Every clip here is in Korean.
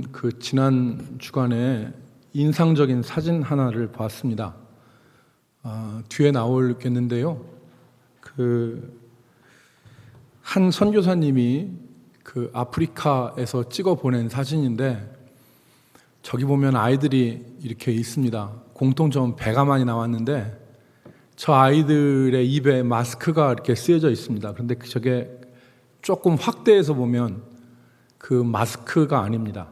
그 지난 주간에 인상적인 사진 하나를 봤습니다. 뒤에 나오겠는데요. 한 선교사님이 그 아프리카에서 찍어 보낸 사진인데, 저기 보면 아이들이 이렇게 있습니다. 공통점은 배가 많이 나왔는데 저 아이들의 입에 마스크가 이렇게 쓰여져 있습니다. 그런데 저게 조금 확대해서 보면 그 마스크가 아닙니다.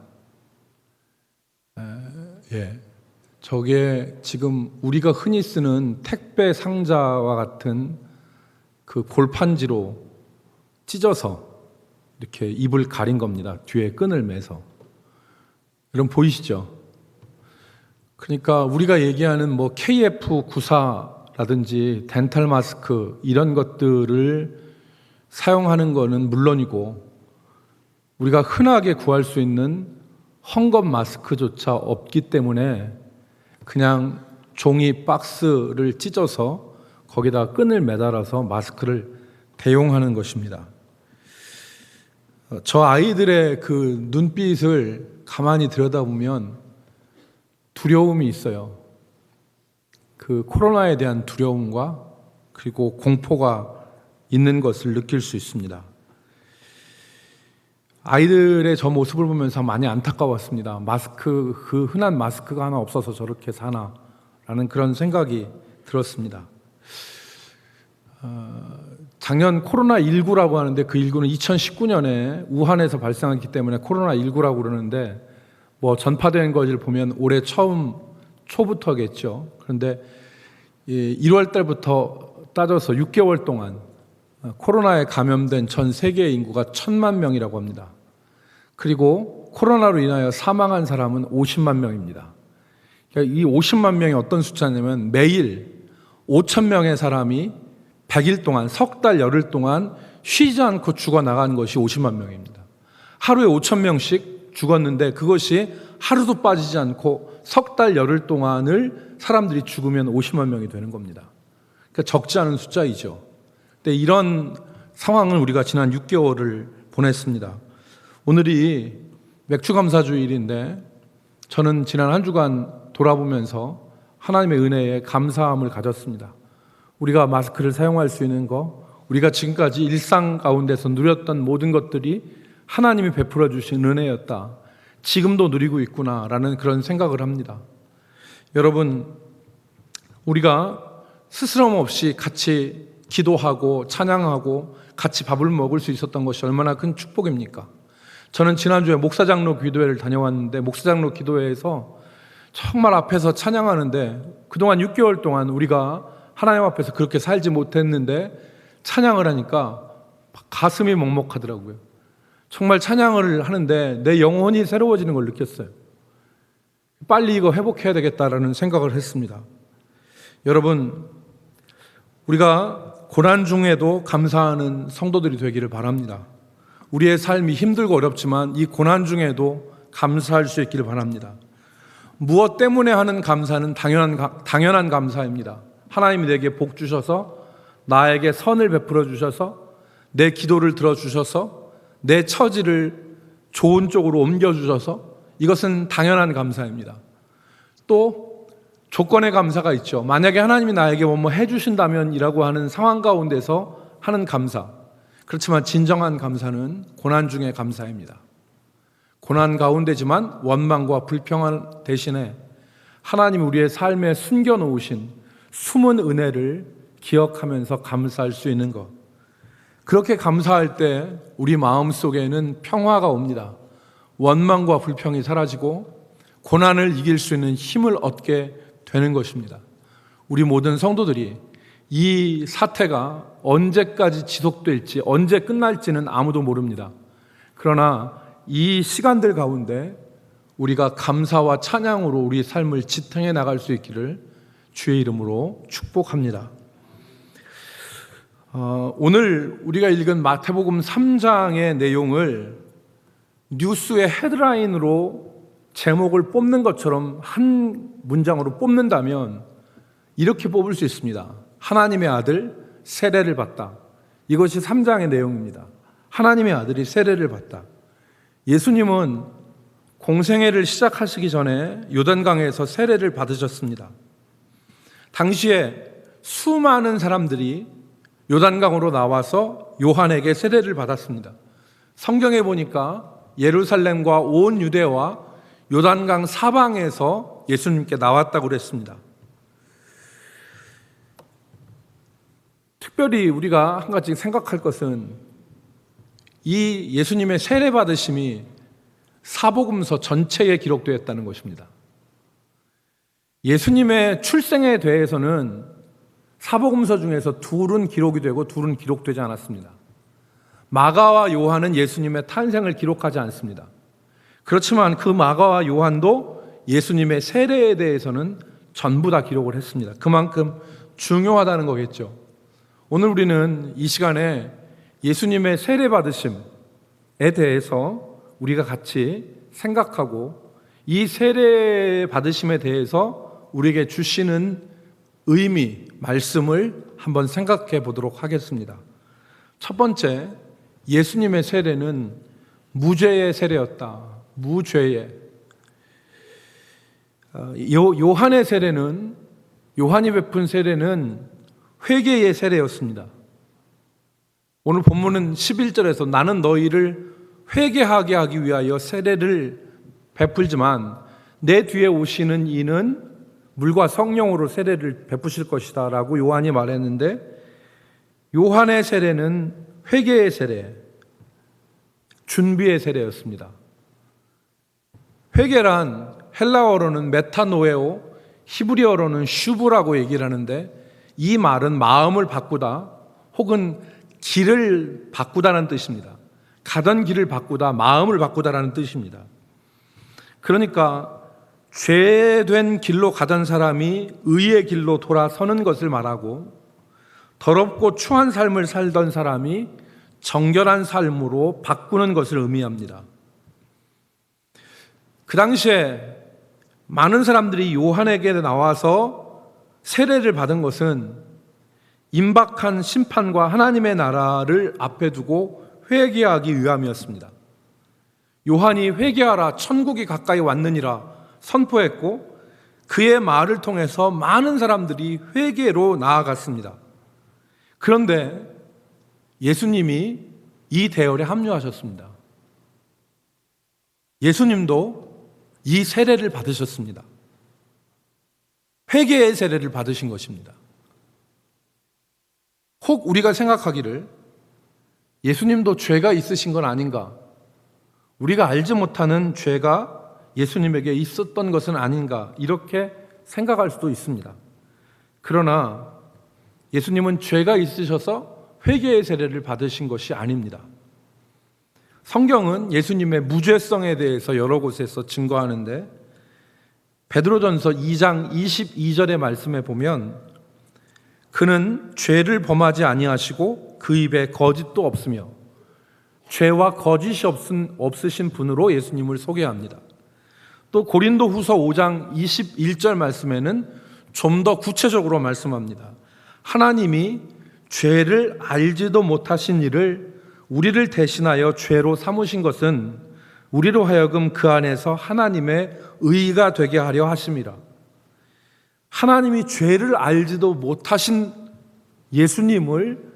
저게 지금 우리가 흔히 쓰는 택배 상자와 같은 그 골판지로 찢어서 이렇게 입을 가린 겁니다. 뒤에 끈을 매서. 여러분 보이시죠? 그러니까 우리가 얘기하는 뭐 KF94라든지 덴탈 마스크 이런 것들을 사용하는 거는 물론이고, 우리가 흔하게 구할 수 있는 헝겊 마스크조차 없기 때문에 그냥 종이 박스를 찢어서 거기다 끈을 매달아서 마스크를 대용하는 것입니다. 저 아이들의 그 눈빛을 가만히 들여다보면 두려움이 있어요. 그 코로나에 대한 두려움과 그리고 공포가 있는 것을 느낄 수 있습니다. 아이들의 저 모습을 보면서 많이 안타까웠습니다. 그 흔한 마스크가 하나 없어서 저렇게 사나라는 그런 생각이 들었습니다. 작년 코로나19라고 하는데, 그 19는 2019년에 우한에서 발생했기 때문에 코로나19라고 그러는데, 뭐 전파된 것을 보면 올해 처음 초부터겠죠. 그런데 1월 달부터 따져서 6개월 동안 코로나에 감염된 전 세계 인구가 1,000만 명이라고 합니다. 그리고 코로나로 인하여 사망한 사람은 50만 명입니다. 그러니까 이 50만 명이 어떤 숫자냐면, 매일 5천 명의 사람이 100일 동안, 석 달, 열흘 동안 쉬지 않고 죽어나간 것이 50만 명입니다. 하루에 5천 명씩 죽었는데 그것이 하루도 빠지지 않고 석 달, 열흘 동안을 사람들이 죽으면 50만 명이 되는 겁니다. 그러니까 적지 않은 숫자이죠. 근데 이런 상황을 우리가 지난 6개월을 보냈습니다. 오늘이 맥주감사주일인데, 저는 지난 한 주간 돌아보면서 하나님의 은혜에 감사함을 가졌습니다. 우리가 마스크를 사용할 수 있는 거, 우리가 지금까지 일상 가운데서 누렸던 모든 것들이 하나님이 베풀어 주신 은혜였다, 지금도 누리고 있구나라는 그런 생각을 합니다. 여러분, 우리가 스스럼 없이 같이 기도하고 찬양하고 같이 밥을 먹을 수 있었던 것이 얼마나 큰 축복입니까? 저는 지난주에 목사장로 기도회를 다녀왔는데, 목사장로 기도회에서 정말 앞에서 찬양하는데, 그동안 6개월 동안 우리가 하나님 앞에서 그렇게 살지 못했는데 찬양을 하니까 가슴이 먹먹하더라고요. 정말 찬양을 하는데 내 영혼이 새로워지는 걸 느꼈어요. 빨리 이거 회복해야 되겠다라는 생각을 했습니다. 여러분, 우리가 고난 중에도 감사하는 성도들이 되기를 바랍니다. 우리의 삶이 힘들고 어렵지만 이 고난 중에도 감사할 수 있기를 바랍니다. 무엇 때문에 하는 감사는 당연한 감사입니다. 하나님이 내게 복 주셔서, 나에게 선을 베풀어 주셔서, 내 기도를 들어주셔서, 내 처지를 좋은 쪽으로 옮겨주셔서, 이것은 당연한 감사입니다. 또 조건의 감사가 있죠. 만약에 하나님이 나에게 뭐뭐 해주신다면 이라고 하는 상황 가운데서 하는 감사. 그렇지만 진정한 감사는 고난 중의 감사입니다. 고난 가운데지만 원망과 불평안 대신에 하나님이 우리의 삶에 숨겨놓으신 숨은 은혜를 기억하면서 감사할 수 있는 것. 그렇게 감사할 때 우리 마음속에는 평화가 옵니다. 원망과 불평이 사라지고 고난을 이길 수 있는 힘을 얻게 되는 것입니다. 우리 모든 성도들이 이 사태가 언제까지 지속될지, 언제 끝날지는 아무도 모릅니다. 그러나 이 시간들 가운데 우리가 감사와 찬양으로 우리 삶을 지탱해 나갈 수 있기를 주의 이름으로 축복합니다. 오늘 우리가 읽은 마태복음 3장의 내용을 뉴스의 헤드라인으로 제목을 뽑는 것처럼 한 문장으로 뽑는다면 이렇게 뽑을 수 있습니다. 하나님의 아들 세례를 받다. 이것이 3장의 내용입니다. 하나님의 아들이 세례를 받다. 예수님은 공생애를 시작하시기 전에 요단강에서 세례를 받으셨습니다. 당시에 수많은 사람들이 요단강으로 나와서 요한에게 세례를 받았습니다. 성경에 보니까 예루살렘과 온 유대와 요단강 사방에서 예수님께 나왔다고 그랬습니다. 특별히 우리가 한 가지 생각할 것은 이 예수님의 세례 받으심이 사복음서 전체에 기록되었다는 것입니다. 예수님의 출생에 대해서는 사복음서 중에서 둘은 기록이 되고 둘은 기록되지 않았습니다. 마가와 요한은 예수님의 탄생을 기록하지 않습니다. 그렇지만 그 마가와 요한도 예수님의 세례에 대해서는 전부 다 기록을 했습니다. 그만큼 중요하다는 거겠죠. 오늘 우리는 이 시간에 예수님의 세례 받으심에 대해서 우리가 같이 생각하고 이 세례 받으심에 대해서 우리에게 주시는 의미, 말씀을 한번 생각해 보도록 하겠습니다. 첫 번째, 예수님의 세례는 무죄의 세례였다. 무죄의. 요한의 세례는, 요한이 베푼 세례는 회개의 세례였습니다. 오늘 본문은 11절에서 나는 너희를 회개하게 하기 위하여 세례를 베풀지만 내 뒤에 오시는 이는 물과 성령으로 세례를 베푸실 것이다 라고 요한이 말했는데, 요한의 세례는 회개의 세례, 준비의 세례였습니다. 회개란 헬라어로는 메타노에오, 히브리어로는 슈브라고 얘기를 하는데, 이 말은 마음을 바꾸다 혹은 길을 바꾸다라는 뜻입니다. 가던 길을 바꾸다, 마음을 바꾸다라는 뜻입니다. 그러니까 죄된 길로 가던 사람이 의의 길로 돌아서는 것을 말하고, 더럽고 추한 삶을 살던 사람이 정결한 삶으로 바꾸는 것을 의미합니다. 그 당시에 많은 사람들이 요한에게 나와서 세례를 받은 것은 임박한 심판과 하나님의 나라를 앞에 두고 회개하기 위함이었습니다. 요한이 회개하라, 천국이 가까이 왔느니라 선포했고, 그의 말을 통해서 많은 사람들이 회개로 나아갔습니다. 그런데 예수님이 이 대열에 합류하셨습니다. 예수님도 이 세례를 받으셨습니다. 회개의 세례를 받으신 것입니다. 혹 우리가 생각하기를 예수님도 죄가 있으신 건 아닌가? 우리가 알지 못하는 죄가 예수님에게 있었던 것은 아닌가? 이렇게 생각할 수도 있습니다. 그러나 예수님은 죄가 있으셔서 회개의 세례를 받으신 것이 아닙니다. 성경은 예수님의 무죄성에 대해서 여러 곳에서 증거하는데, 베드로전서 2장 22절의 말씀에 보면 그는 죄를 범하지 아니하시고 그 입에 거짓도 없으며 죄와 거짓이 없으신 분으로 예수님을 소개합니다. 또 고린도후서 5장 21절 말씀에는 좀 더 구체적으로 말씀합니다. 하나님이 죄를 알지도 못하신 이를 우리를 대신하여 죄로 삼으신 것은 우리로 하여금 그 안에서 하나님의 의가 되게 하려 하심이라. 하나님이 죄를 알지도 못하신 예수님을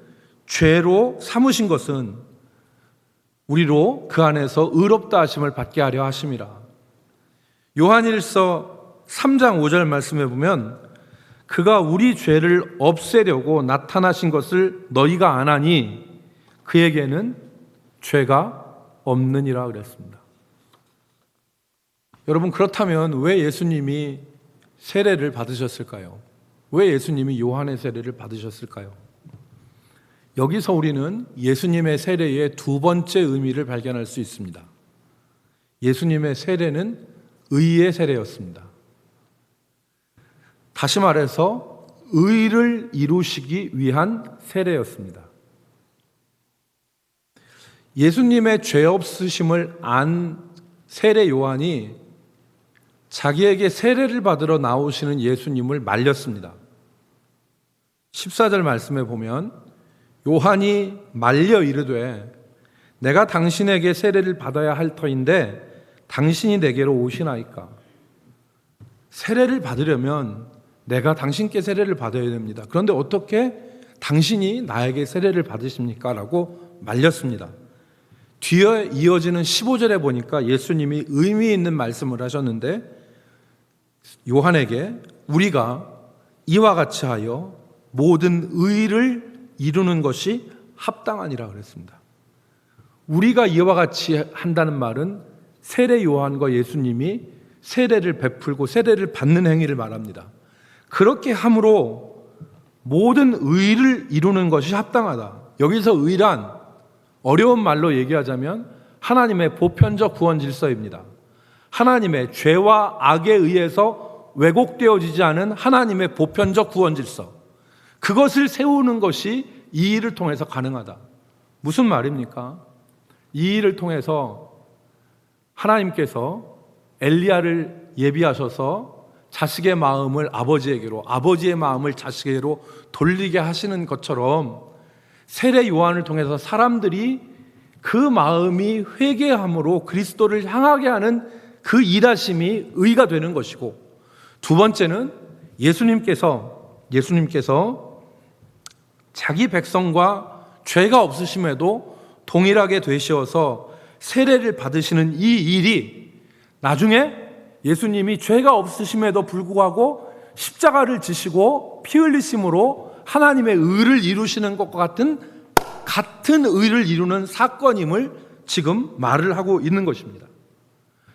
죄로 삼으신 것은 우리로 그 안에서 의롭다 하심을 받게 하려 하심이라. 요한일서 3장 5절 말씀에 보면 그가 우리 죄를 없애려고 나타나신 것을 너희가 아나니 그에게는 죄가 없느니라 그랬습니다. 여러분, 그렇다면 왜 예수님이 세례를 받으셨을까요? 왜 예수님이 요한의 세례를 받으셨을까요? 여기서 우리는 예수님의 세례의 두 번째 의미를 발견할 수 있습니다. 예수님의 세례는 의의 세례였습니다. 다시 말해서 의를 이루시기 위한 세례였습니다. 예수님의 죄 없으심을 안 세례 요한이 자기에게 세례를 받으러 나오시는 예수님을 말렸습니다. 14절 말씀에 보면 요한이 말려 이르되 내가 당신에게 세례를 받아야 할 터인데 당신이 내게로 오시나이까? 세례를 받으려면 내가 당신께 세례를 받아야 됩니다. 그런데 어떻게 당신이 나에게 세례를 받으십니까? 라고 말렸습니다. 뒤에 이어지는 15절에 보니까 예수님이 의미 있는 말씀을 하셨는데, 요한에게 우리가 이와 같이 하여 모든 의를 이루는 것이 합당하니라 그랬습니다. 우리가 이와 같이 한다는 말은 세례 요한과 예수님이 세례를 베풀고 세례를 받는 행위를 말합니다. 그렇게 함으로 모든 의를 이루는 것이 합당하다. 여기서 의란 어려운 말로 얘기하자면 하나님의 보편적 구원 질서입니다. 하나님의 죄와 악에 의해서 왜곡되어지지 않은 하나님의 보편적 구원 질서, 그것을 세우는 것이 이 일을 통해서 가능하다. 무슨 말입니까? 이 일을 통해서 하나님께서 엘리야를 예비하셔서 자식의 마음을 아버지에게로, 아버지의 마음을 자식에게로 돌리게 하시는 것처럼 세례 요한을 통해서 사람들이 그 마음이 회개함으로 그리스도를 향하게 하는 그 일하심이 의가 되는 것이고, 두 번째는 예수님께서 자기 백성과 죄가 없으심에도 동일하게 되시어서 세례를 받으시는 이 일이 나중에 예수님이 죄가 없으심에도 불구하고 십자가를 지시고 피 흘리심으로 하나님의 의를 이루시는 것과 같은 의를 이루는 사건임을 지금 말을 하고 있는 것입니다.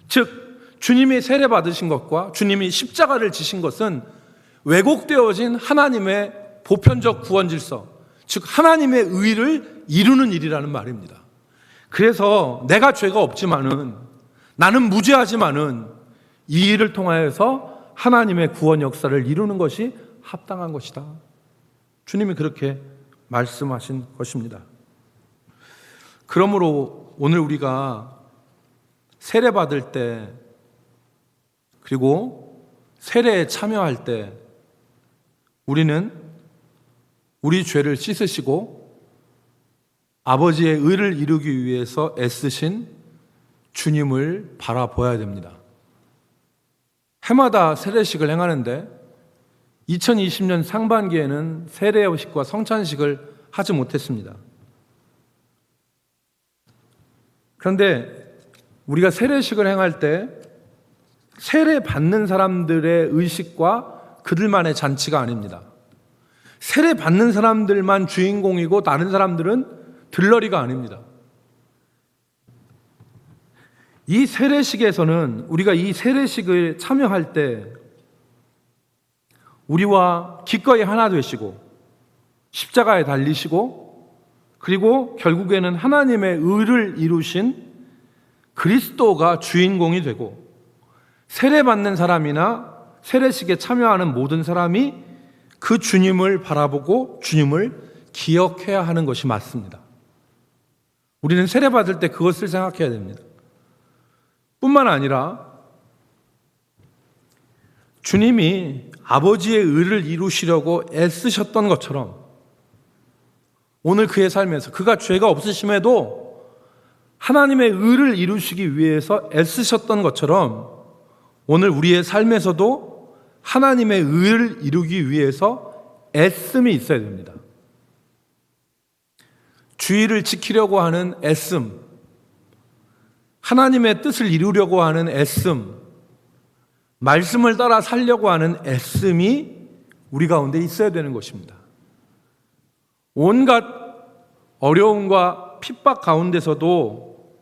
즉 주님이 세례 받으신 것과 주님이 십자가를 지신 것은 왜곡되어진 하나님의 보편적 구원 질서, 즉 하나님의 의를 이루는 일이라는 말입니다. 그래서 내가 죄가 없지만은, 나는 무죄하지만은 이 일을 통하여서 하나님의 구원 역사를 이루는 것이 합당한 것이다. 주님이 그렇게 말씀하신 것입니다. 그러므로 오늘 우리가 세례 받을 때, 그리고 세례에 참여할 때 우리는 우리 죄를 씻으시고 아버지의 의를 이루기 위해서 애쓰신 주님을 바라보아야 됩니다. 해마다 세례식을 행하는데 2020년 상반기에는 세례식과 성찬식을 하지 못했습니다. 그런데 우리가 세례식을 행할 때 세례 받는 사람들의 의식과 그들만의 잔치가 아닙니다. 세례 받는 사람들만 주인공이고 다른 사람들은 들러리가 아닙니다. 이 세례식에서는, 우리가 이 세례식을 참여할 때 우리와 기꺼이 하나 되시고 십자가에 달리시고, 그리고 결국에는 하나님의 의를 이루신 그리스도가 주인공이 되고, 세례받는 사람이나 세례식에 참여하는 모든 사람이 그 주님을 바라보고 주님을 기억해야 하는 것이 맞습니다. 우리는 세례받을 때 그것을 생각해야 됩니다. 뿐만 아니라 주님이 아버지의 의를 이루시려고 애쓰셨던 것처럼, 오늘 그의 삶에서 그가 죄가 없으심에도 하나님의 의를 이루시기 위해서 애쓰셨던 것처럼 오늘 우리의 삶에서도 하나님의 의를 이루기 위해서 애씀이 있어야 됩니다. 주의를 지키려고 하는 애씀, 하나님의 뜻을 이루려고 하는 애씀, 말씀을 따라 살려고 하는 애씀이 우리 가운데 있어야 되는 것입니다. 온갖 어려움과 핍박 가운데서도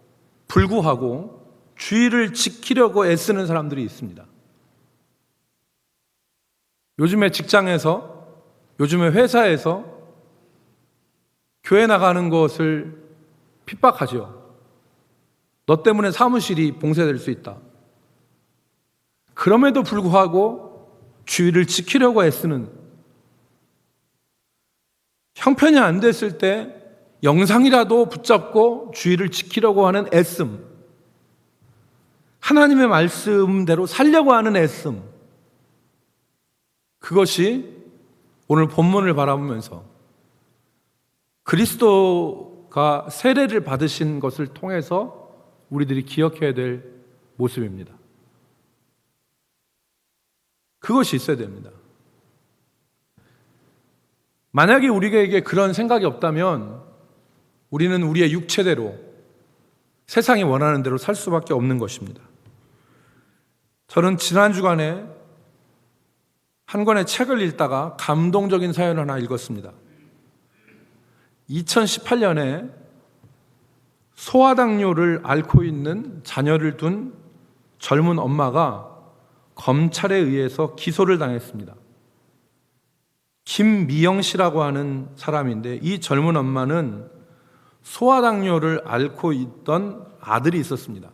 불구하고 주의를 지키려고 애쓰는 사람들이 있습니다. 요즘에 직장에서, 요즘에 회사에서 교회 나가는 것을 핍박하죠. 너 때문에 사무실이 봉쇄될 수 있다. 그럼에도 불구하고 주의를 지키려고 애쓰는, 형편이 안 됐을 때 영상이라도 붙잡고 주의를 지키려고 하는 애씀, 하나님의 말씀대로 살려고 하는 애씀, 그것이 오늘 본문을 바라보면서 그리스도가 세례를 받으신 것을 통해서 우리들이 기억해야 될 모습입니다. 그것이 있어야 됩니다. 만약에 우리에게 그런 생각이 없다면 우리는 우리의 육체대로 세상이 원하는 대로 살 수밖에 없는 것입니다. 저는 지난 주간에 한 권의 책을 읽다가 감동적인 사연을 하나 읽었습니다. 2018년에 소아당뇨를 앓고 있는 자녀를 둔 젊은 엄마가 검찰에 의해서 기소를 당했습니다. 김미영 씨라고 하는 사람인데, 이 젊은 엄마는 소아당뇨를 앓고 있던 아들이 있었습니다.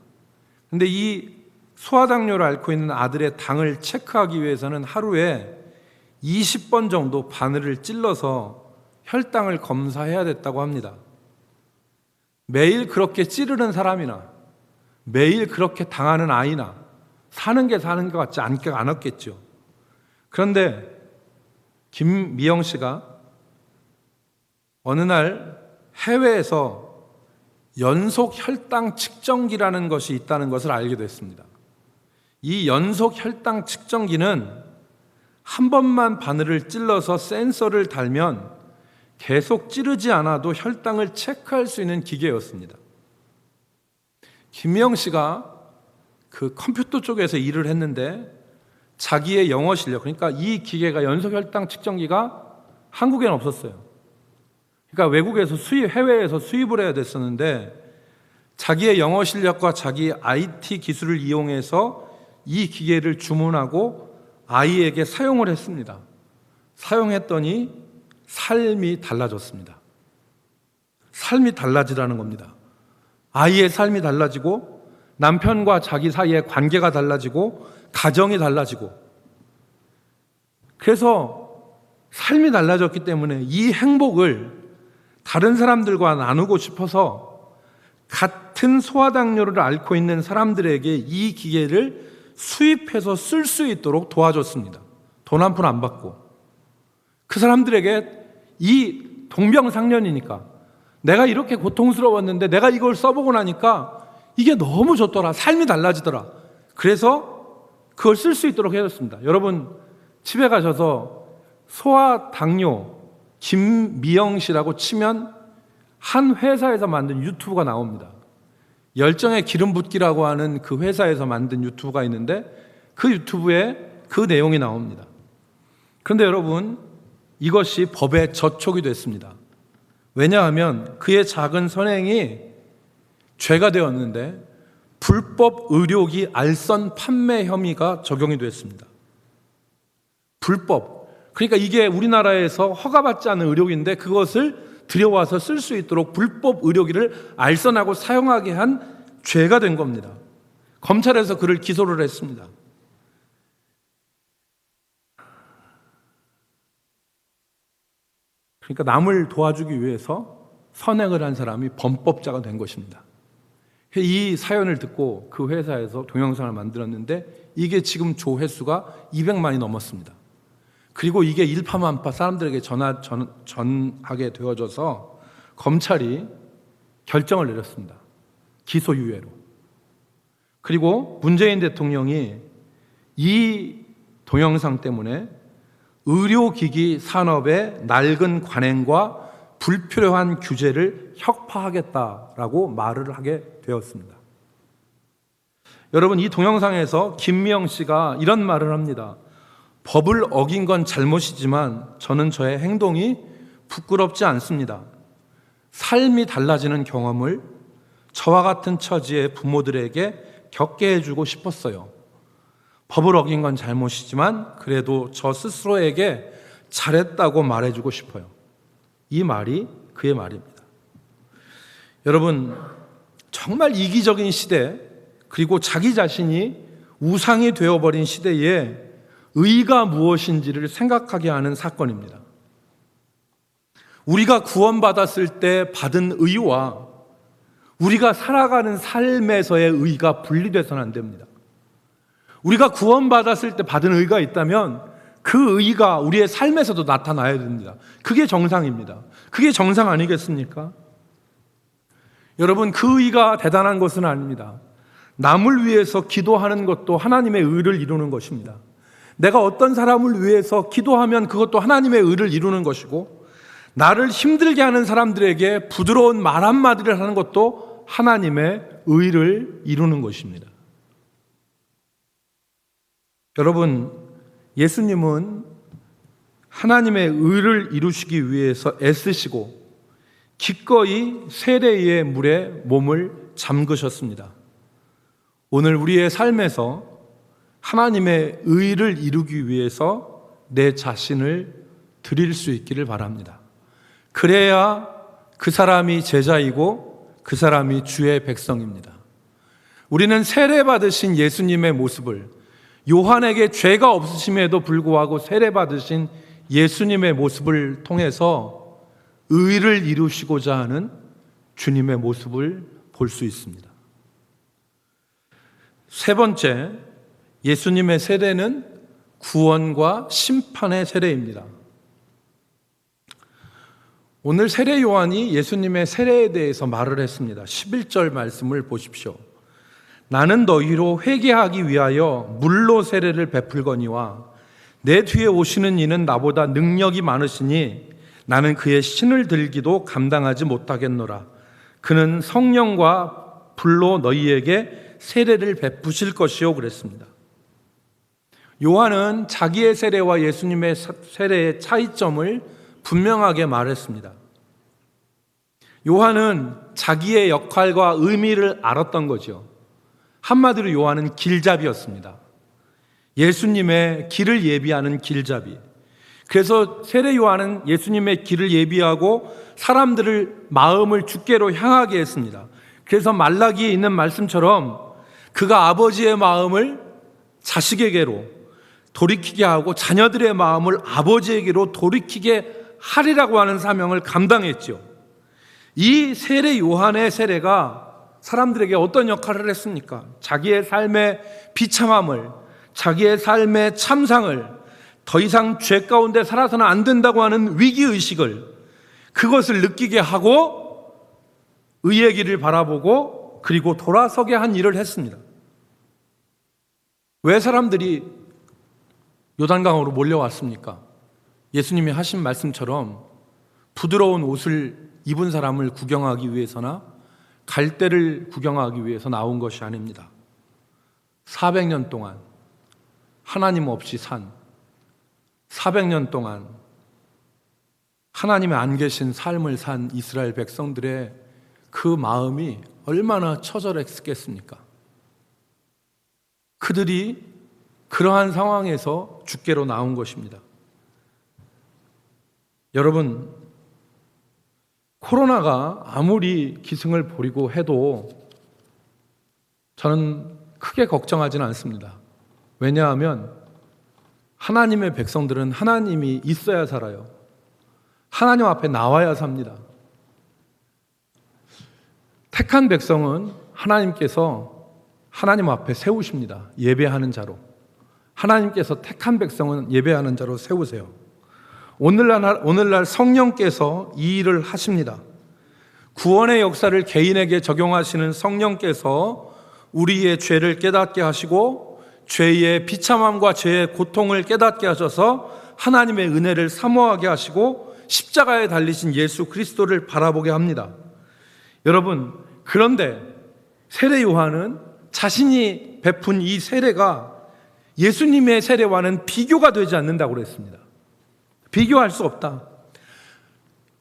근데 이 소아당뇨를 앓고 있는 아들의 당을 체크하기 위해서는 하루에 20번 정도 바늘을 찔러서 혈당을 검사해야 됐다고 합니다. 매일 그렇게 찌르는 사람이나 매일 그렇게 당하는 아이나 사는 것 같지 않았겠죠. 그런데 김미영 씨가 어느 날 해외에서 연속 혈당 측정기라는 것이 있다는 것을 알게 됐습니다. 이 연속 혈당 측정기는 한 번만 바늘을 찔러서 센서를 달면 계속 찌르지 않아도 혈당을 체크할 수 있는 기계였습니다. 김미영 씨가 그 컴퓨터 쪽에서 일을 했는데 자기의 영어 실력, 그러니까 이 기계가 연속 혈당 측정기가 한국에는 없었어요. 그러니까 외국에서 해외에서 수입을 해야 됐었는데 자기의 영어 실력과 자기 IT 기술을 이용해서 이 기계를 주문하고 아이에게 사용을 했습니다. 사용했더니 삶이 달라졌습니다. 삶이 달라지라는 겁니다. 아이의 삶이 달라지고 남편과 자기 사이의 관계가 달라지고 가정이 달라지고, 그래서 삶이 달라졌기 때문에 이 행복을 다른 사람들과 나누고 싶어서 같은 소아당뇨를 앓고 있는 사람들에게 이 기계를 수입해서 쓸 수 있도록 도와줬습니다. 돈 한 푼 안 받고. 그 사람들에게 이 동병상련이니까 내가 이렇게 고통스러웠는데 내가 이걸 써보고 나니까 이게 너무 좋더라. 삶이 달라지더라. 그래서 그걸 쓸 수 있도록 해줬습니다. 여러분 집에 가셔서 소아당뇨 김미영 씨라고 치면 한 회사에서 만든 유튜브가 나옵니다. 열정의 기름 붓기라고 하는 그 회사에서 만든 유튜브가 있는데 그 유튜브에 그 내용이 나옵니다. 그런데 여러분, 이것이 법에 저촉이 됐습니다. 왜냐하면 그의 작은 선행이 죄가 되었는데 불법 의료기 알선 판매 혐의가 적용이 됐습니다. 불법. 그러니까 이게 우리나라에서 허가받지 않은 의료기인데 그것을 들여와서 쓸 수 있도록 불법 의료기를 알선하고 사용하게 한 죄가 된 겁니다. 검찰에서 그를 기소를 했습니다. 그러니까 남을 도와주기 위해서 선행을 한 사람이 범법자가 된 것입니다. 이 사연을 듣고 그 회사에서 동영상을 만들었는데 이게 지금 조회수가 200만이 넘었습니다. 그리고 이게 일파만파 사람들에게 전하게 되어져서 검찰이 결정을 내렸습니다. 기소유예로. 그리고 문재인 대통령이 이 동영상 때문에 의료기기 산업의 낡은 관행과 불필요한 규제를 혁파하겠다라고 말을 하게 되었습니다. 여러분, 이 동영상에서 김미영 씨가 이런 말을 합니다. 법을 어긴 건 잘못이지만 저는 저의 행동이 부끄럽지 않습니다. 삶이 달라지는 경험을 저와 같은 처지의 부모들에게 겪게 해주고 싶었어요. 법을 어긴 건 잘못이지만 그래도 저 스스로에게 잘했다고 말해주고 싶어요. 이 말이 그의 말입니다. 여러분, 정말 이기적인 시대, 그리고 자기 자신이 우상이 되어버린 시대에 의가 무엇인지를 생각하게 하는 사건입니다. 우리가 구원받았을 때 받은 의와 우리가 살아가는 삶에서의 의가 분리돼서는 안 됩니다. 우리가 구원받았을 때 받은 의가 있다면 그 의가 우리의 삶에서도 나타나야 됩니다. 그게 정상입니다. 그게 정상 아니겠습니까? 여러분, 그 의가 대단한 것은 아닙니다. 남을 위해서 기도하는 것도 하나님의 의를 이루는 것입니다. 내가 어떤 사람을 위해서 기도하면 그것도 하나님의 의를 이루는 것이고, 나를 힘들게 하는 사람들에게 부드러운 말 한마디를 하는 것도 하나님의 의를 이루는 것입니다. 여러분, 예수님은 하나님의 의를 이루시기 위해서 애쓰시고 기꺼이 세례의 물에 몸을 잠그셨습니다. 오늘 우리의 삶에서 하나님의 의를 이루기 위해서 내 자신을 드릴 수 있기를 바랍니다. 그래야 그 사람이 제자이고 그 사람이 주의 백성입니다. 우리는 세례받으신 예수님의 모습을, 요한에게 죄가 없으심에도 불구하고 세례받으신 예수님의 모습을 통해서 의를 이루시고자 하는 주님의 모습을 볼 수 있습니다. 세 번째, 예수님의 세례는 구원과 심판의 세례입니다. 오늘 세례 요한이 예수님의 세례에 대해서 말을 했습니다. 11절 말씀을 보십시오. 나는 너희로 회개하기 위하여 물로 세례를 베풀거니와 내 뒤에 오시는 이는 나보다 능력이 많으시니 나는 그의 신을 들기도 감당하지 못하겠노라. 그는 성령과 불로 너희에게 세례를 베푸실 것이요 그랬습니다. 요한은 자기의 세례와 예수님의 세례의 차이점을 분명하게 말했습니다. 요한은 자기의 역할과 의미를 알았던 거죠. 한마디로 요한은 길잡이였습니다. 예수님의 길을 예비하는 길잡이. 그래서 세례 요한은 예수님의 길을 예비하고 사람들을 마음을 주께로 향하게 했습니다. 그래서 말라기에 있는 말씀처럼 그가 아버지의 마음을 자식에게로 돌이키게 하고 자녀들의 마음을 아버지에게로 돌이키게 하리라고 하는 사명을 감당했죠. 이 세례 요한의 세례가 사람들에게 어떤 역할을 했습니까? 자기의 삶의 비참함을, 자기의 삶의 참상을, 더 이상 죄 가운데 살아서는 안 된다고 하는 위기의식을, 그것을 느끼게 하고 의의 길을 바라보고 그리고 돌아서게 한 일을 했습니다. 왜 사람들이 요단강으로 몰려왔습니까? 예수님이 하신 말씀처럼 부드러운 옷을 입은 사람을 구경하기 위해서나 갈대를 구경하기 위해서 나온 것이 아닙니다. 400년 동안 하나님 없이 산, 400년 동안 하나님의 안 계신 삶을 산 이스라엘 백성들의 그 마음이 얼마나 처절했겠습니까? 그들이 그러한 상황에서 주께로 나온 것입니다. 여러분, 코로나가 아무리 기승을 부리고 해도 저는 크게 걱정하지는 않습니다. 왜냐하면 하나님의 백성들은 하나님이 있어야 살아요. 하나님 앞에 나와야 삽니다. 택한 백성은 하나님께서 하나님 앞에 세우십니다. 예배하는 자로. 하나님께서 택한 백성은 예배하는 자로 세우세요. 오늘날 성령께서 이 일을 하십니다. 구원의 역사를 개인에게 적용하시는 성령께서 우리의 죄를 깨닫게 하시고 죄의 비참함과 죄의 고통을 깨닫게 하셔서 하나님의 은혜를 사모하게 하시고 십자가에 달리신 예수 그리스도를 바라보게 합니다. 여러분, 그런데 세례 요한은 자신이 베푼 이 세례가 예수님의 세례와는 비교가 되지 않는다고 그랬습니다. 비교할 수 없다.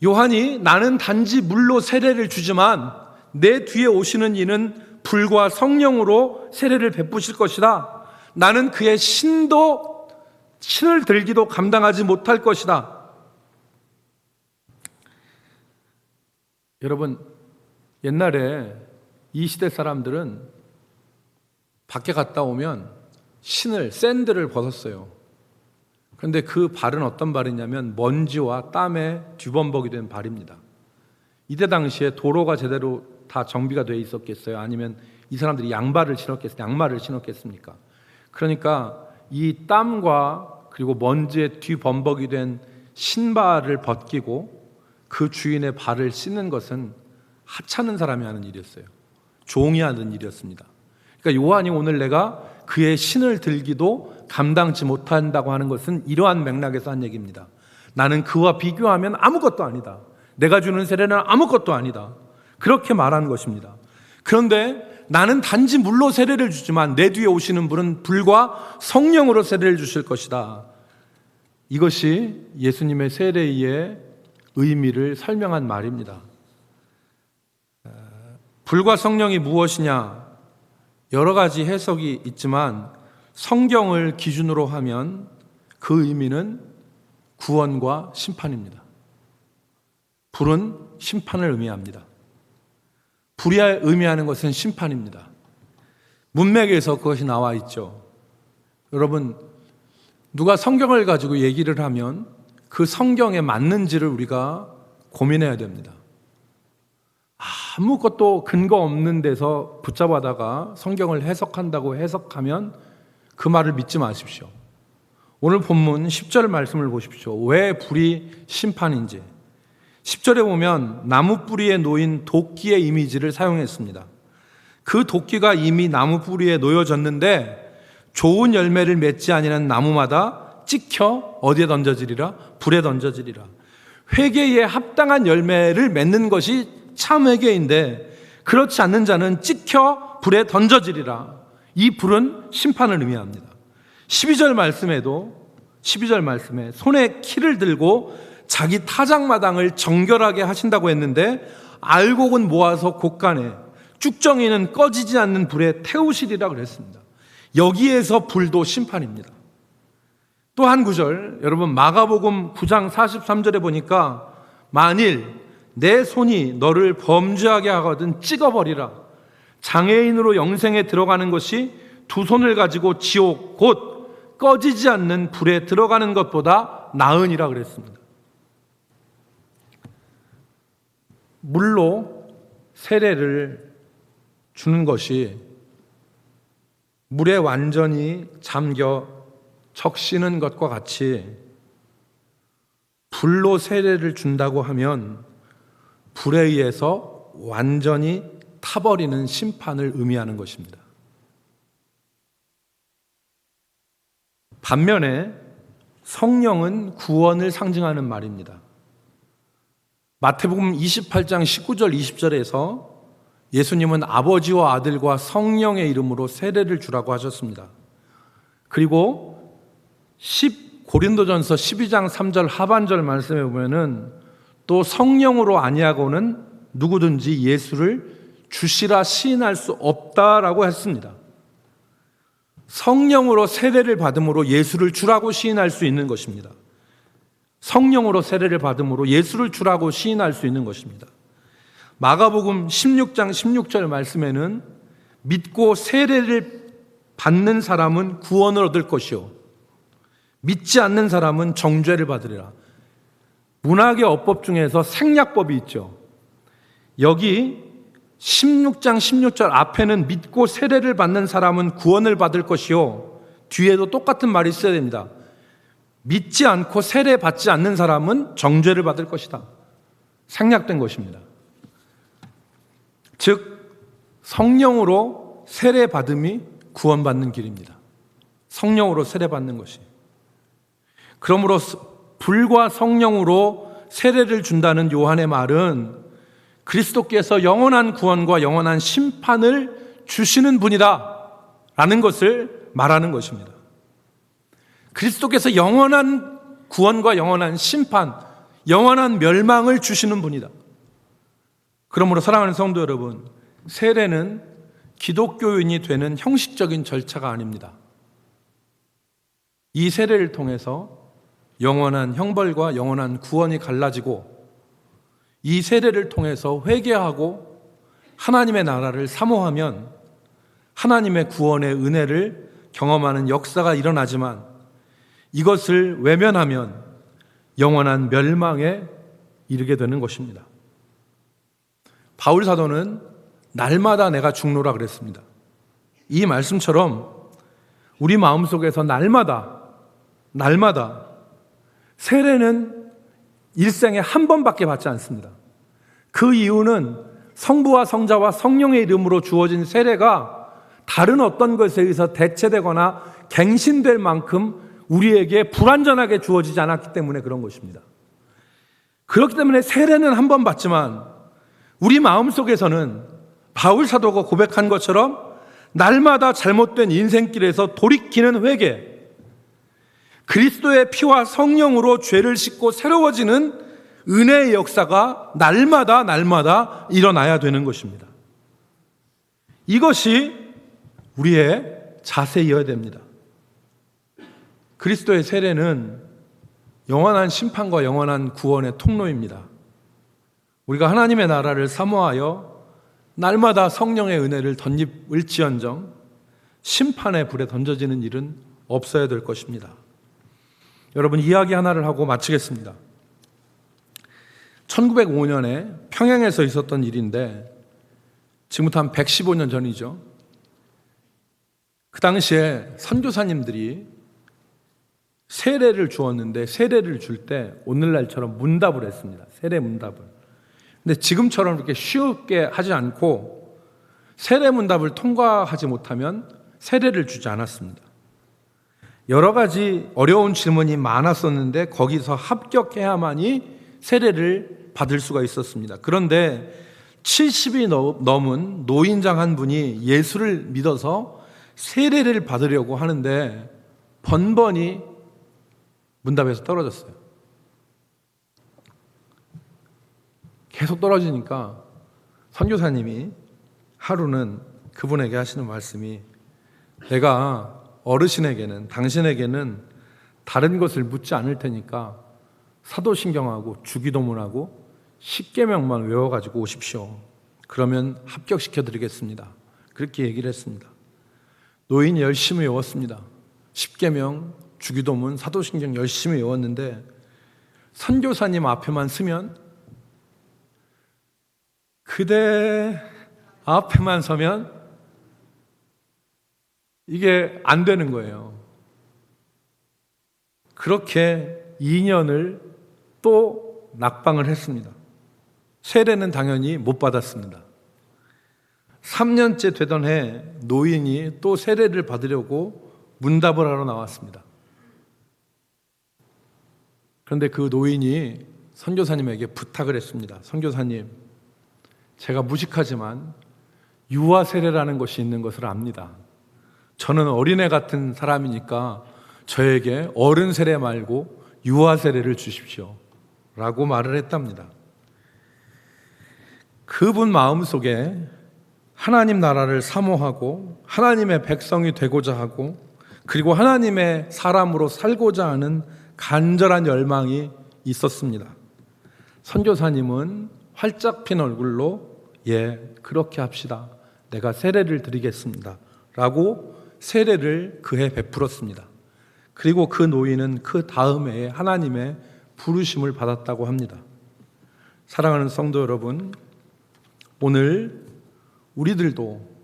요한이 나는 단지 물로 세례를 주지만 내 뒤에 오시는 이는 불과 성령으로 세례를 베푸실 것이다. 나는 그의 신을 들기도 감당하지 못할 것이다. 여러분, 옛날에 이 시대 사람들은 밖에 갔다 오면 샌들을 벗었어요. 그런데 그 발은 어떤 발이냐면 먼지와 땀에 뒤범벅이 된 발입니다. 이때 당시에 도로가 제대로 다 정비가 돼 있었겠어요? 아니면 이 사람들이 양말을 신었겠습니까? 그러니까 이 땀과 그리고 먼지에 뒤범벅이 된 신발을 벗기고 그 주인의 발을 씻는 것은 하찮은 사람이 하는 일이었어요. 종이 하는 일이었습니다. 그러니까 그러니까 요한이 오늘 내가 그의 신을 들기도 감당치 못한다고 하는 것은 이러한 맥락에서 한 얘기입니다. 나는 그와 비교하면 아무것도 아니다. 내가 주는 세례는 아무것도 아니다. 그렇게 말하는 것입니다. 그런데 나는 단지 물로 세례를 주지만 내 뒤에 오시는 분은 불과 성령으로 세례를 주실 것이다. 이것이 예수님의 세례의 의미를 설명한 말입니다. 불과 성령이 무엇이냐? 여러 가지 해석이 있지만 성경을 기준으로 하면 그 의미는 구원과 심판입니다. 불은 심판을 의미합니다. 불이 의미하는 것은 심판입니다. 문맥에서 그것이 나와 있죠. 여러분, 누가 성경을 가지고 얘기를 하면 그 성경에 맞는지를 우리가 고민해야 됩니다. 아무것도 근거 없는 데서 붙잡아다가 성경을 해석한다고 해석하면 그 말을 믿지 마십시오. 오늘 본문 10절 말씀을 보십시오. 왜 불이 심판인지. 10절에 보면 나무 뿌리에 놓인 도끼의 이미지를 사용했습니다. 그 도끼가 이미 나무 뿌리에 놓여졌는데 좋은 열매를 맺지 아니하는 나무마다 찍혀 어디에 던져지리라? 불에 던져지리라. 회개에 합당한 열매를 맺는 것이 참 회개인데 그렇지 않는 자는 찍혀 불에 던져지리라. 이 불은 심판을 의미합니다. 12절 말씀에 손에 키를 들고 자기 타작마당을 정결하게 하신다고 했는데 알곡은 모아서 곳간에 쭉정이는 꺼지지 않는 불에 태우시리라 그랬습니다. 여기에서 불도 심판입니다. 또 한 구절, 여러분 마가복음 9장 43절에 보니까 만일 내 손이 너를 범죄하게 하거든 찍어버리라. 장애인으로 영생에 들어가는 것이 두 손을 가지고 지옥 곧 꺼지지 않는 불에 들어가는 것보다 나으니라 그랬습니다. 물로 세례를 주는 것이 물에 완전히 잠겨 적시는 것과 같이 불로 세례를 준다고 하면 불에 의해서 완전히 타버리는 심판을 의미하는 것입니다. 반면에 성령은 구원을 상징하는 말입니다. 마태복음 28장 19절 20절에서 예수님은 아버지와 아들과 성령의 이름으로 세례를 주라고 하셨습니다. 그리고 고린도전서 12장 3절 하반절 말씀에 보면은 또 성령으로 아니하고는 누구든지 예수를 주시라 시인할 수 없다라고 했습니다. 성령으로 세례를 받음으로 예수를 주라고 시인할 수 있는 것입니다. 성령으로 세례를 받음으로 예수를 주라고 시인할 수 있는 것입니다. 마가복음 16장 16절 말씀에는 믿고 세례를 받는 사람은 구원을 얻을 것이요 믿지 않는 사람은 정죄를 받으리라. 문학의 어법 중에서 생략법이 있죠. 여기 16장 16절 앞에는 믿고 세례를 받는 사람은 구원을 받을 것이요 뒤에도 똑같은 말이 있어야 됩니다. 믿지 않고 세례 받지 않는 사람은 정죄를 받을 것이다. 생략된 것입니다. 즉 성령으로 세례 받음이 구원받는 길입니다. 성령으로 세례 받는 것이. 그러므로 불과 성령으로 세례를 준다는 요한의 말은 그리스도께서 영원한 구원과 영원한 심판을 주시는 분이다 라는 것을 말하는 것입니다. 그리스도께서 영원한 구원과 영원한 심판, 영원한 멸망을 주시는 분이다. 그러므로 사랑하는 성도 여러분, 세례는 기독교인이 되는 형식적인 절차가 아닙니다. 이 세례를 통해서 영원한 형벌과 영원한 구원이 갈라지고 이 세례를 통해서 회개하고 하나님의 나라를 사모하면 하나님의 구원의 은혜를 경험하는 역사가 일어나지만 이것을 외면하면 영원한 멸망에 이르게 되는 것입니다. 바울 사도는 날마다 내가 죽노라 그랬습니다. 이 말씀처럼 우리 마음속에서 날마다 세례는 일생에 한 번밖에 받지 않습니다. 그 이유는 성부와 성자와 성령의 이름으로 주어진 세례가 다른 어떤 것에 의해서 대체되거나 갱신될 만큼 우리에게 불완전하게 주어지지 않았기 때문에 그런 것입니다. 그렇기 때문에 세례는 한 번 받지만 우리 마음속에서는 바울 사도가 고백한 것처럼 날마다 잘못된 인생길에서 돌이키는 회개, 그리스도의 피와 성령으로 죄를 씻고 새로워지는 은혜의 역사가 날마다 일어나야 되는 것입니다. 이것이 우리의 자세이어야 됩니다. 그리스도의 세례는 영원한 심판과 영원한 구원의 통로입니다. 우리가 하나님의 나라를 사모하여 날마다 성령의 은혜를 덧입을지언정 심판의 불에 던져지는 일은 없어야 될 것입니다. 여러분, 이야기 하나를 하고 마치겠습니다. 1905년에 평양에서 있었던 일인데 지금부터 한 115년 전이죠. 그 당시에 선교사님들이 세례를 주었는데 세례를 줄 때 오늘날처럼 문답을 했습니다. 세례 문답을. 근데 지금처럼 그렇게 쉽게 하지 않고 세례 문답을 통과하지 못하면 세례를 주지 않았습니다. 여러 가지 어려운 질문이 많았었는데 거기서 합격해야만이 세례를 받을 수가 있었습니다. 그런데 70이 넘은 노인장 한 분이 예수를 믿어서 세례를 받으려고 하는데 번번이 문답에서 떨어졌어요. 계속 떨어지니까 선교사님이 하루는 그분에게 하시는 말씀이, 내가 어르신에게는, 당신에게는 다른 것을 묻지 않을 테니까 사도신경하고 주기도문하고 십계명만 외워가지고 오십시오. 그러면 합격시켜드리겠습니다. 그렇게 얘기를 했습니다. 노인이 열심히 외웠습니다. 십계명, 주기도문, 사도신경 열심히 외웠는데 선교사님 앞에만 서면, 그대 앞에만 서면 이게 안 되는 거예요. 그렇게 2년을 또 낙방을 했습니다. 세례는 당연히 못 받았습니다. 3년째 되던 해 노인이 또 세례를 받으려고 문답을 하러 나왔습니다. 그런데 그 노인이 선교사님에게 부탁을 했습니다. 선교사님, 제가 무식하지만 유아 세례라는 것이 있는 것을 압니다. 저는 어린애 같은 사람이니까 저에게 어른 세례 말고 유아 세례를 주십시오 라고 말을 했답니다. 그분 마음속에 하나님 나라를 사모하고 하나님의 백성이 되고자 하고 그리고 하나님의 사람으로 살고자 하는 간절한 열망이 있었습니다. 선교사님은 활짝 핀 얼굴로 그렇게 합시다. 내가 세례를 드리겠습니다 라고 세례를 그해 베풀었습니다. 그리고 그 노인은 그 다음 해에 하나님의 부르심을 받았다고 합니다. 사랑하는 성도 여러분, 오늘 우리들도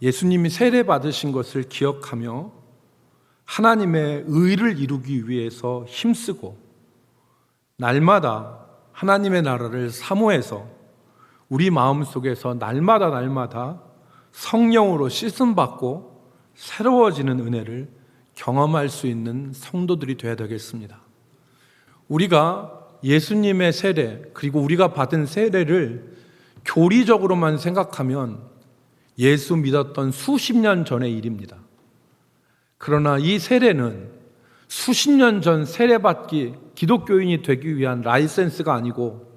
예수님이 세례 받으신 것을 기억하며 하나님의 의를 이루기 위해서 힘쓰고 날마다 하나님의 나라를 사모해서 우리 마음속에서 날마다 성령으로 씻음받고 새로워지는 은혜를 경험할 수 있는 성도들이 되어야 되겠습니다. 우리가 예수님의 세례 그리고 우리가 받은 세례를 교리적으로만 생각하면 예수 믿었던 수십 년 전의 일입니다. 그러나 이 세례는 수십 년 전 세례받기, 기독교인이 되기 위한 라이센스가 아니고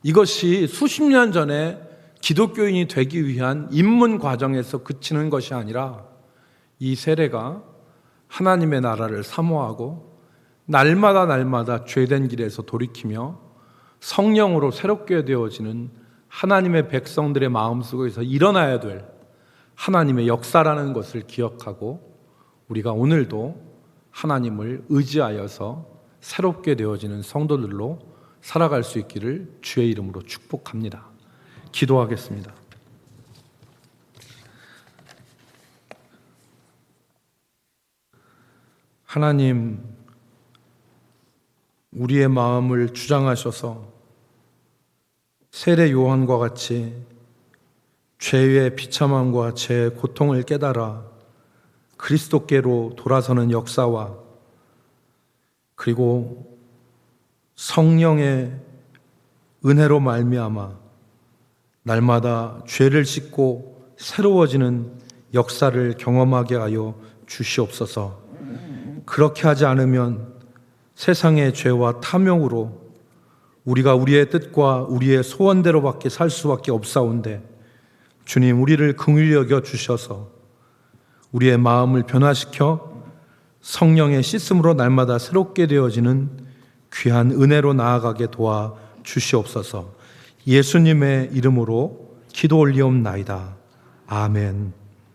이것이 수십 년 전에 기독교인이 되기 위한 입문 과정에서 그치는 것이 아니라 이 세례가 하나님의 나라를 사모하고 날마다 죄된 길에서 돌이키며 성령으로 새롭게 되어지는 하나님의 백성들의 마음속에서 일어나야 될 하나님의 역사라는 것을 기억하고 우리가 오늘도 하나님을 의지하여서 새롭게 되어지는 성도들로 살아갈 수 있기를 주의 이름으로 축복합니다. 기도하겠습니다. 하나님, 우리의 마음을 주장하셔서 세례 요한과 같이 죄의 비참함과 죄의 고통을 깨달아 그리스도께로 돌아서는 역사와 그리고 성령의 은혜로 말미암아 날마다 죄를 씻고 새로워지는 역사를 경험하게 하여 주시옵소서. 그렇게 하지 않으면 세상의 죄와 탐욕으로 우리가 우리의 뜻과 우리의 소원대로밖에 살 수밖에 없사온데, 주님 우리를 긍휼히 여겨 주셔서 우리의 마음을 변화시켜 성령의 씻음으로 날마다 새롭게 되어지는 귀한 은혜로 나아가게 도와 주시옵소서. 예수님의 이름으로 기도 올리옵나이다. 아멘.